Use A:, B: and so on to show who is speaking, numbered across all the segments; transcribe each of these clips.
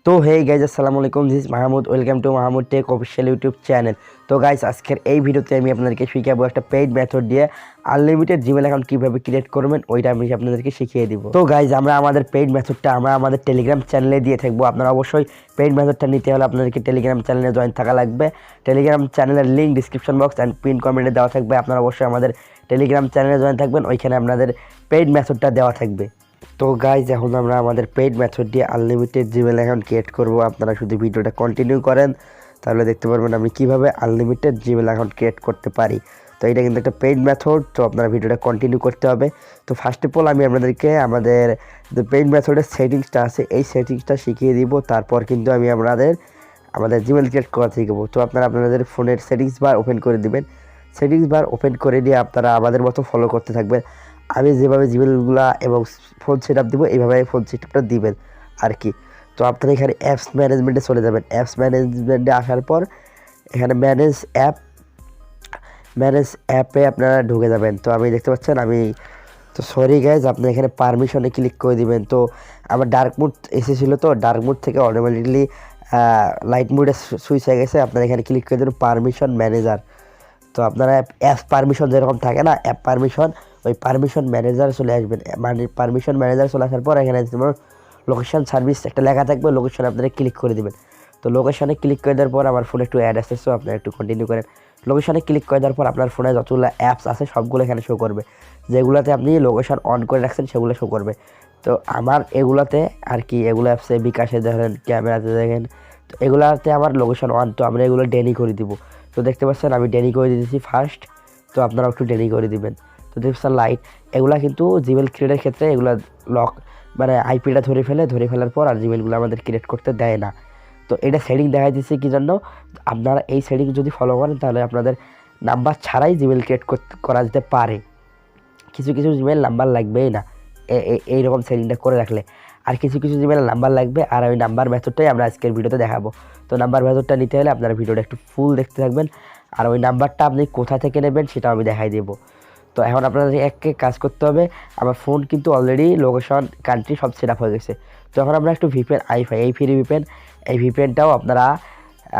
A: তো hey guys আসসালামু আলাইকুম, this Mahmud. Welcome to Mahmud take official YouTube channel. তো গাইজ আজকের এই ভিডিওতে আমি আপনাদেরকে শিখাবো একটা পেইড মেথড দিয়ে আনলিমিটেড জিমেল অ্যাকাউন্ট কীভাবে ক্রিয়েট করবেন, ওইটা আমি আপনাদেরকে শিখিয়ে দিব। তো গাইজ আমরা আমাদের পেইড মেথডটা আমাদের টেলিগ্রাম চ্যানেলে দিয়ে থাকবো। আপনারা অবশ্যই পেইড মেথডটা নিতে হলে আপনাদেরকে টেলিগ্রাম চ্যানেলে জয়েন থাকা লাগবে। টেলিগ্রাম চ্যানেলের link description box and pin কমেন্টে দেওয়া থাকবে। আপনারা অবশ্যই আমাদের টেলিগ্রাম চ্যানেলে জয়েন থাকবেন, ওইখানে আপনাদের পেইড মেথডটা দেওয়া থাকবে। তো গাইজ এখন আমরা আমাদের পেইড মেথড দিয়ে আনলিমিটেড জিমেল অ্যাকাউন্ট ক্রিয়েট করব। আপনারা শুধু ভিডিওটা কন্টিনিউ করেন, তাহলে দেখতে পারবেন আমি কিভাবে আনলিমিটেড জিমেল অ্যাকাউন্ট ক্রিয়েট করতে পারি। তো এটা কিন্তু একটা পেইড মেথড, তো আপনারা ভিডিওটা কন্টিনিউ করতে হবে। তো ফার্স্ট অফ অল আমি আপনাদেরকে আমাদের যে পেইড মেথডের সেটিংসটা আছে এই সেটিংসটা শিখিয়ে দিব। তারপর কিন্তু আমি আমাদের জিমেল ক্রিয়েট করা শিখবো। তো আপনারা আপনাদের ফোনের সেটিংস বার ওপেন করে দিবেন। সেটিংস বার ওপেন করে দিয়ে আপনারা আমাদের মতো ফলো করতে থাকবেন। আমি যেভাবে জিমেলগুলো এবং ফোন সেট আপ দিব এইভাবে ফোন সেট আপটা দিবেন আর কি। তো আপনারা এখানে অ্যাপস ম্যানেজমেন্টে চলে যাবেন। অ্যাপস ম্যানেজমেন্টে আসার পর এখানে ম্যানেজ অ্যাপে আপনারা ঢুকে যাবেন। তো আমি দেখতে পাচ্ছেন তো সরি গাইজ, আপনি এখানে পারমিশনে ক্লিক করে দিবেন। তো আমার ডার্ক মুড এসেছিলো, তো ডার্ক মুড থেকে অটোমেটিকলি লাইট মুডে সুইচ হয়ে গেছে। আপনারা এখানে ক্লিক করে দেবেন পারমিশন ম্যানেজার। তো আপনারা অ্যাপ পারমিশন যেরকম থাকে না, অ্যাপ পারমিশন, ওই পারমিশন ম্যানেজারে চলে আসবেন। মানে পারমিশন ম্যানেজারে চলে আসার পর এখানে লোকেশন সার্ভিস একটা লেখা থাকবে, লোকেশনে আপনারা ক্লিক করে দেবেন। তো লোকেশনে ক্লিক করে দেওয়ার পর আমার ফোনে একটু অ্যাড আসছে, সো আপনারা একটু কন্টিনিউ করেন। লোকেশনে ক্লিক করে দেওয়ার পর আপনার ফোনে যতগুলো অ্যাপস আছে সবগুলো এখানে শো করবে। যেগুলোতে আপনি লোকেশন অন করে রাখছেন সেগুলো শো করবে। তো আমার এগুলাতে আর কি, এগুলো অ্যাপসে বিকাশে দেখেন, ক্যামেরাতে দেখেন, তো এগুলাতে আমার লোকেশন অন, তো আমরা এগুলো ডেনি করে দিব। তো দেখতে পাচ্ছেন আমি ডেনি করে দিয়েছি ফার্স্ট, তো আপনারাও একটু ডেনি করে দিবেন। তো দেখছেন লাইট, এগুলা কিন্তু জিমেল ক্রিয়েটের ক্ষেত্রে এগুলা লক মানে আইপিটা ধরে ফেলার পর আর জিমেলগুলো আমাদের ক্রিয়েট করতে দেয় না। তো এটা সেটিং দেখা দিচ্ছে কি জন্য, আপনারা এই সেটিং যদি ফলো করেন তাহলে আপনাদের নাম্বার ছাড়াই জিমেল ক্রিয়েট করা যেতে পারে। কিছু কিছু জিমেল নাম্বার লাগবেই না এইরকম সেটিংটা করে রাখলে, আর কিছু কিছু জিমেল নাম্বার লাগবে। আর ওই নাম্বার মেথডটাই আমরা আজকের ভিডিওতে দেখাবো। তো নাম্বার মেথডটা নিতে হলে আপনারা ভিডিওটা একটু ফুল দেখতে থাকবেন, আর ওই নাম্বারটা আপনি কোথা থেকে নেবেন সেটাও আমি দেখাই দেবো। তো এখন আপনাদের এককে কাজ করতে হবে। আমার ফোন কিন্তু অলরেডি লোকেশন কান্ট্রি সব সেট আপ হয়ে গেছে। তো এখন আমরা একটু ভিপিএন এই ফ্রি ভিপিএন, এই ভিপিএনটাও আপনারা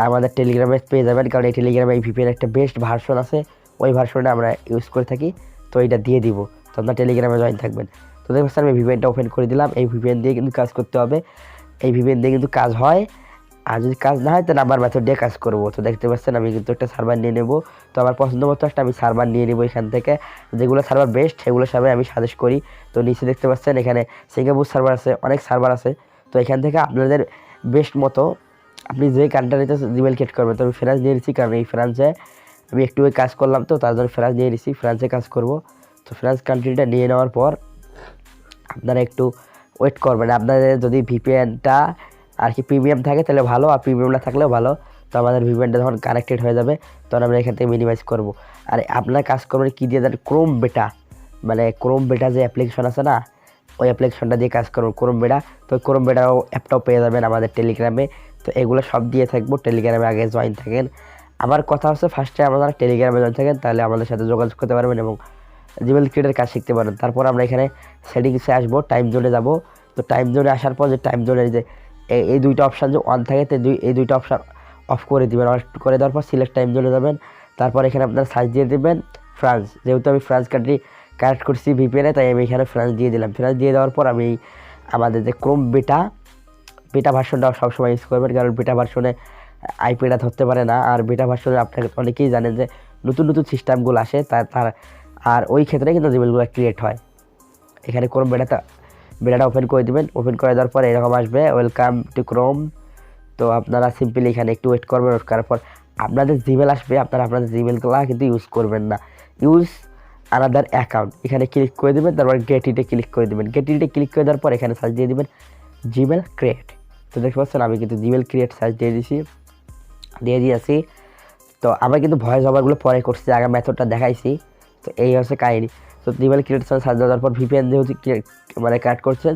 A: আমাদের টেলিগ্রামে পেয়ে যাবেন, কারণ এই টেলিগ্রামে এই ভিপিএন একটা বেস্ট ভার্সন আছে, ওই ভার্সনটা আমরা ইউজ করে থাকি। তো এটা দিয়ে দিব, তো আপনার টেলিগ্রামে জয়েন থাকবেন। তো দেখবেন আমি ভিপিএনটা ওপেন করে দিলাম। এই ভিপিএন দিয়ে কিন্তু কাজ করতে হবে, এই ভিপিএন দিয়ে কিন্তু কাজ হয়। আর যদি কাজ না হয় তো নাম্বার মেথড দিয়ে কাজ করবো। তো দেখতে পাচ্ছেন আমি কিন্তু একটা সার্ভার নিয়ে নেব। তো আমার পছন্দ মতো একটা আমি সার্ভার নিয়ে নেবো এখান থেকে, যেগুলো সার্ভার বেস্ট সেগুলো সার্ভার আমি সাজেস্ট করি। তো নিচে দেখতে পাচ্ছেন এখানে সিঙ্গাপুর সার্ভার আছে, অনেক সার্ভার আছে। তো এখান থেকে আপনাদের বেস্ট মতো আপনি যে কান্ট্রিতে জিমেল ক্রিয়েট করবেন। তো আমি ফ্রান্স নিয়ে নিচ্ছি, কারণ এই ফ্রান্সে আমি একটু কাজ করলাম, তো তার জন্য ফ্রান্স নিয়ে নিচ্ছি, ফ্রান্সে কাজ করব। তো ফ্রান্স কান্ট্রিটা নিয়ে নেওয়ার পর আপনারা একটু ওয়েট করবেন। আপনাদের যদি ভিপিএনটা আর কি প্রিমিয়াম থাকে তাহলে ভালো, আর প্রিমিয়াম না থাকলেও ভালো। তো আমাদের ভিপিএনটা যখন কানেক্টেড হয়ে যাবে তখন আমরা এখান থেকে মিনিমাইজ করব। আর আপনারা কাজ করবেন কী দিয়ে দেন, ক্রোম বেটা, মানে ক্রোম বেটা যে অ্যাপ্লিকেশন আছে না, ওই অ্যাপ্লিকেশনটা দিয়ে কাজ করুন, ক্রোম বেটা। তো ক্রোম বেটাও অ্যাপটাও পেয়ে যাবেন আমাদের টেলিগ্রামে। তো এগুলো সব দিয়ে থাকবো, টেলিগ্রামে আগে জয়েন থাকেন। আমার কথা হচ্ছে ফার্স্টে আপনারা টেলিগ্রামে জয়েন থাকেন, তাহলে আমাদের সাথে যোগাযোগ করতে পারবেন এবং জিমেল ক্রিয়েটের কাজ শিখতে পারেন। তারপর আমরা এখানে সেটিংসে আসবো, টাইম জোনে যাব। তো টাইম জোনে আসার পর যে টাইম জোনের যে এই দুইটা অপশান যে অন থাকে, তো এই দুইটা অপশান অফ করে দেবেন। অফ করে দেওয়ার পর সিলেক্ট টাইম জোনে যাবেন। তারপর এখানে আপনার সার্চ দিয়ে দেবেন ফ্রান্স, যেহেতু আমি ফ্রান্স কান্ট্রি কানেক্ট করছি ভিপিএনে, তাই আমি এখানে ফ্রান্স দিয়ে দিলাম। ফ্রান্স দিয়ে দেওয়ার পর আমি আমাদের যে ক্রোম বেটা ভার্সনটা সবসময় ইউজ করবেন, কারণ বেটা ভার্সনে আইপিটা ধরতে পারে না। আর বেটা ভার্সনে আপনাকে অনেকেই জানেন যে নতুন নতুন সিস্টেমগুলো আসে, তার আর ওই ক্ষেত্রে কিন্তু জিমেলগুলো ক্রিয়েট হয়। এখানে ক্রোম বেটাটা ওপেন করে দেবেন। ওপেন করে দেওয়ার পর এরকম আসবে, ওয়েলকাম টু ক্রোম। তো আপনারা সিম্পলি এখানে একটু ওয়েট করবেন। ওয়েট করার পর আপনাদের জিমেল আসবে, আপনারা আপনাদের জিমেলগুলো কিন্তু ইউজ করবেন না, ইউজ আনাদার অ্যাকাউন্ট। এখানে ক্লিক করে দেবেন, তারপর গেট ইটে ক্লিক করে দেবেন। গেট ইটে ক্লিক করে দেওয়ার পর এখানে সার্চ দিয়ে দেবেন জিমেল ক্রিয়েট। তো দেখতে পাচ্ছেন আমি কিন্তু জিমেল ক্রিয়েট সার্চ দিয়ে দিয়েছি। তো আমরা কিন্তু ভয়েস ওভারগুলো পরে করছি, আগে মেথডটা দেখাইছি। তো এই হচ্ছে কাহিনি। তো জিমেল ক্রিয়েট সার্চ দেওয়ার পর ভিপিএন যেহেতু মানে কানেক্ট করছেন,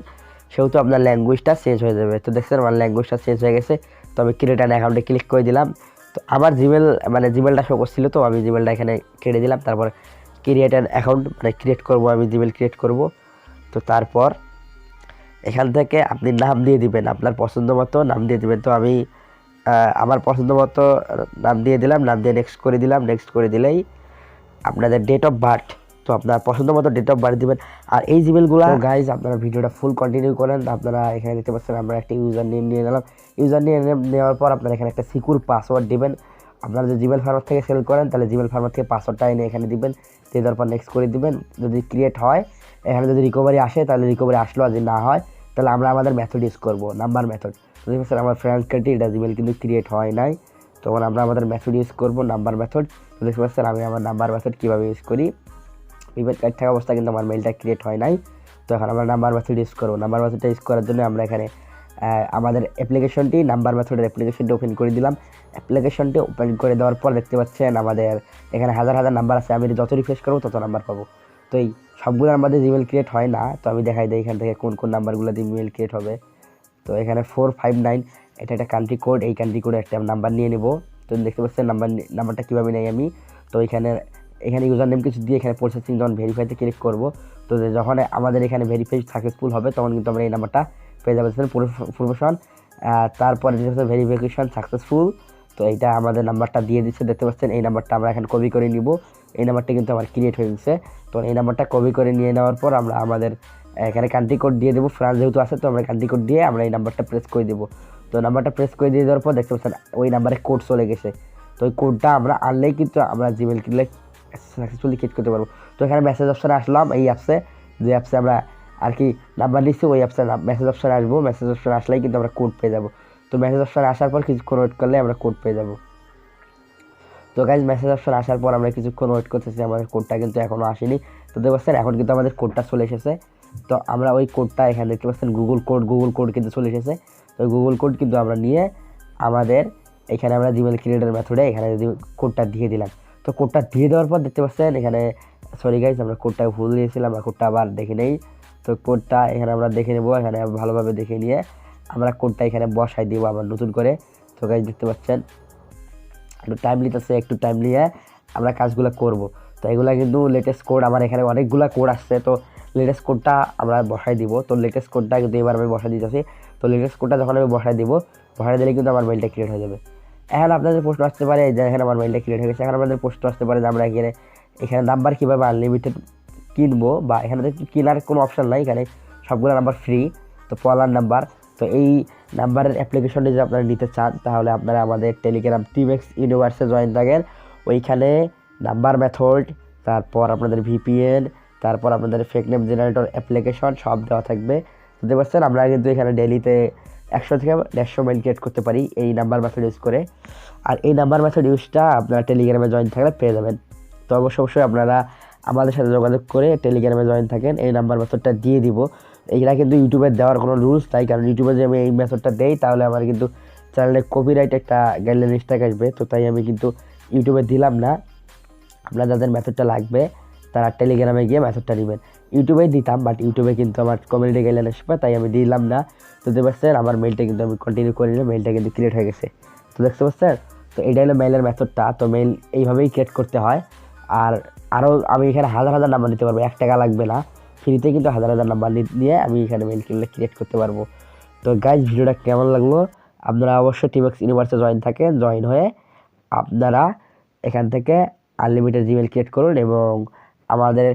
A: সেহেতু আপনার ল্যাঙ্গুয়েজটা চেঞ্জ হয়ে যাবে। তো দেখছেন আমার ল্যাঙ্গুয়েজটা চেঞ্জ হয়ে গেছে। তো আমি ক্রিয়েট অ্যান অ্যাকাউন্টে ক্লিক করে দিলাম। তো আমার জিমেলটা শো করছিল, তো আমি জিমেলটা এখানে কেটে দিলাম। তারপর ক্রিয়েট অ্যান অ্যাকাউন্ট মানে ক্রিয়েট করব, আমি জিমেল ক্রিয়েট করব। তো তারপর এখান থেকে আপনি নাম দিয়ে দিবেন, আপনার পছন্দ মতো নাম দিয়ে দিবেন। তো আমি আমার পছন্দ মতো নাম দিয়ে দিলাম, নাম দিয়ে নেক্সট করে দিলাম। নেক্সট করে দিলেই আপনাদের ডেট অফ বার্থ, তো আপনার পছন্দ মতো ডেট অফ বার্থ দিবেন। আর এই জিমেলগুলো গাইজ আপনারা ভিডিওটা ফুল কন্টিনিউ করেন। আপনারা এখানে দেখতে পাচ্ছেন আমরা একটা ইউজার নেম নিয়ে নিলাম। ইউজার নেম নেওয়ার পর আপনারা এখানে একটা সিকিউর পাসওয়ার্ড দিবেন। আপনারা যদি জিমেল ফার্মার থেকে সেল করেন তাহলে জিমেল ফার্মার থেকে পাসওয়ার্ডটা এনে এখানে দিবেন, দিয়ে দেওয়ার পর নেক্সট করে দিবেন। যদি ক্রিয়েট হয়, এখানে যদি রিকভারি আসে তাহলে রিকভারি আসলো, আর যদি না হয় তাহলে আমরা আমাদের মেথড ইউজ করবো, নাম্বার মেথড। দেখতে পাচ্ছেন আমার ফ্রেন্ড কার্ডটি এটা জিমেল কিন্তু ক্রিয়েট হয় নাই, তখন আমরা আমাদের মেথড ইউজ করবো, নাম্বার মেথড। তো দেখতে পাচ্ছেন আমি আমার নাম্বার মেথড কীভাবে ইউজ করি। প্রিপেড কার্ড থাকা অবস্থা কিন্তু আমার মেলটা ক্রিয়েট হয় নাই, তো এখন আমরা নাম্বার মেথড ইউজ করবো। নাম্বার মেথডটা ইউজ করার জন্য আমরা এখানে আমাদের অ্যাপ্লিকেশনটি, নাম্বার মেথডের অ্যাপ্লিকেশনটি ওপেন করে দিলাম। অ্যাপ্লিকেশনটি ওপেন করে দেওয়ার পর দেখতে পাচ্ছেন আমাদের এখানে হাজার হাজার নাম্বার আছে, আমি যত রিফ্রেশ করবো তত নাম্বার পাবো। তো এই সবগুলো আমাদের জিমেল ক্রিয়েট হয় না, তো আমি দেখাই দিই এখান থেকে কোন কোন নাম্বারগুলো দিয়ে ইমেল ক্রিয়েট হবে। তো এখানে 459 এটা একটা কান্ট্রি কোড, এই কান্ট্রি কোডে একটা নাম্বার নিয়ে নেব। তো দেখতে পাচ্ছেন নাম্বারটা কীভাবে নেই আমি। তো এখানে ইউজার নেম কিছু দিয়ে এখানে প্রসেসিং যখন ভেরিফাইতে ক্লিক করব, তো যখন আমাদের এখানে ভেরিফাই সাকসেসফুল হবে তখন কিন্তু আমরা এই নাম্বারটা পেয়ে যাবো। প্রফেশন, তারপরে ভেরিফিকেশন সাকসেসফুল। তো এইটা আমাদের নাম্বারটা দিয়ে দিচ্ছে, দেখতে পাচ্ছেন। এই নাম্বারটা আমরা এখানে কপি করে নিব। এই নাম্বারটা কিন্তু আমার ক্রিয়েট হয়ে গেছে। তো এই নাম্বারটা কপি করে নিয়ে নেওয়ার পর আমরা আমাদের এখানে কান্ট্রি কোড দিয়ে দেবো। ফ্রান্স যেহেতু আছে, তো আমরা কান্ট্রি কোড দিয়ে আমরা এই নাম্বারটা প্রেস করে দেবো। তো নাম্বারটা প্রেস করে দিয়ে দেওয়ার পর দেখতে পাচ্ছেন ওই নাম্বারে কোড চলে গেছে। তো ওই কোডটা আমরা আনলেই কিন্তু আমরা জিমেল কিনলে সাকসেসফুলি ক্রিয়েট করতে পারবো। তো এখানে মেসেজ অপশানে আসলাম, এই অ্যাপসে, যে অ্যাপসে আমরা আর কি নাম্বার নিচ্ছি ওই অ্যাপসে মেসেজ অপশানে আসবো। মেসেজ অপশানে আসলেই কিন্তু আমরা কোড পেয়ে যাবো। তো মেসেজ অপশানে আসার পর কিছুক্ষণ ওয়েট করলে আমরা কোড পেয়ে যাবো। তো গাইজ মেসেজ অপশন আসার পর আমরা কিছুক্ষণ ওয়েট করতেছি, আমাদের কোডটা কিন্তু এখনও আসেনি। তো দেখতে পাচ্ছেন এখন কিন্তু আমাদের কোডটা চলে এসেছে। তো আমরা ওই কোডটা এখানে দেখতে পাচ্ছেন গুগল কোড কিন্তু চলে এসেছে। তো গুগল কোড কিন্তু আমরা নিয়ে আমাদের এখানে আমরা জিমেল ক্রিয়েটর মেথডে এখানে কোডটা দিয়ে দিলাম। তো কোডটা দিয়ে দেওয়ার পর দেখতে পাচ্ছেন এখানে, সরি গাইজ আমরা কোডটা ভুল দিয়েছিলাম, আমরা কোডটা আবার দেখে নেই। তো কোডটা এখানে আমরা দেখে নেবো, এখানে ভালোভাবে দেখে নিয়ে আমরা কোডটা এখানে বসাই দিব আবার নতুন করে। তো গাইজ দেখতে পাচ্ছেন একটু টাইম নিতেছে, একটু টাইম নিয়ে আমরা কাজগুলো করব। তো এগুলো কিন্তু লেটেস্ট কোড, আমার এখানে অনেকগুলো কোড আসছে, তো লেটেস্ট কোডটা আমরা বসাই দিব। তো লেটেস্ট কোডটা কিন্তু এবার আমি বসাই দিতেছি। তো লেটেস্ট কোডটা যখন আমি বসাই দিলে কিন্তু আমার মেইলটা ক্রিয়েট হয়ে যাবে। এখন আপনাদের প্রশ্ন আসতে পারে যে এখানে আমার মেইলটা ক্রিয়েট হয়ে গেছে, এখন আমাদের প্রশ্ন আসতে পারে যে আমরা এখানে নাম্বার কীভাবে আনলিমিটেড কিনবো, বা এখানে কেনার কোনো অপশান নাই, এখানে সবগুলো নাম্বার ফ্রি। তো পলার নাম্বার, তো এই নাম্বারের অ্যাপ্লিকেশনটি যদি আপনারা নিতে চান তাহলে আপনারা আমাদের টেলিগ্রাম টিমেক্স ইউনিভার্সে জয়েন থাকেন। ওইখানে নাম্বার মেথড, তারপর আপনাদের ভিপিএন, তারপর আপনাদের ফেক নেম জেনারেটর অ্যাপ্লিকেশন সব দেওয়া থাকবে। বুঝতে পারছেন, আমরা কিন্তু এখানে ডেলিতে 100 থেকে 150 মেইল ক্রিয়েট করতে পারি এই নাম্বার মেথড ইউজ করে। আর এই নাম্বার মেথড ইউজটা আপনারা টেলিগ্রামে জয়েন থাকলে পেয়ে যাবেন। তো অবশ্যই আপনারা আমাদের সাথে যোগাযোগ করে টেলিগ্রামে জয়েন থাকেন, এই নাম্বার মেথডটা দিয়ে দিব। এইটা কিন্তু ইউটিউবে দেওয়ার কোনো রুলস নাই, কারণ ইউটিউবে যদি আমি এই মেথডটা দেই তাহলে আমার কিন্তু চ্যানেলে কপিরাইট একটা গাইডলাইন স্ট্রাইক আসবে। তো তাই আমি কিন্তু ইউটিউবে দিলাম না। আপনার যাদের মেথডটা লাগবে তারা টেলিগ্রামে গিয়ে মেথডটা নেবেন। ইউটিউবে দিতাম, বাট ইউটিউবে কিন্তু আমার কমিউনিটি গাইডলাইন আসবে, তাই আমি দিলাম না। তো দেখতে পাচ্ছেন আমার মেইলটা কিন্তু আমি কন্টিনিউ করে নিলাম, মেইলটা কিন্তু ক্রিয়েট হয়ে গেছে। তো দেখতে পাচ্ছেন, তো এটাই হলো মেইলের মেথডটা। তো মেইল এইভাবেই ক্রিয়েট করতে হয়। আর আরও আমি এখানে হাজার হাজার নাম্বার নিতে পারবো, 1 টাকা লাগবে না, ফ্রিতে কিন্তু হাজার হাজার নাম্বার নিয়ে আমি এখানে মেইল ক্রিয়েট করতে পারবো। তো গাইজ ভিডিওটা কেমন লাগলো, আপনারা অবশ্যই টিমেক্স ইউনিভার্সে জয়েন হয়ে আপনারা এখান থেকে আনলিমিটেড জিমেল ক্রিয়েট করুন, এবং আমাদের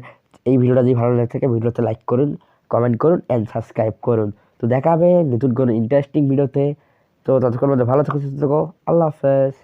A: এই ভিডিওটা যদি ভালো লাগে থাকে ভিডিওতে লাইক করুন, কমেন্ট করুন অ্যান্ড সাবস্ক্রাইব করুন। তো দেখা হবে নতুন কোনো ইন্টারেস্টিং ভিডিওতে। তো ততক্ষণ মধ্যে ভালো থাকো, সুস্থ থাকো, আল্লাহ হাফেজ।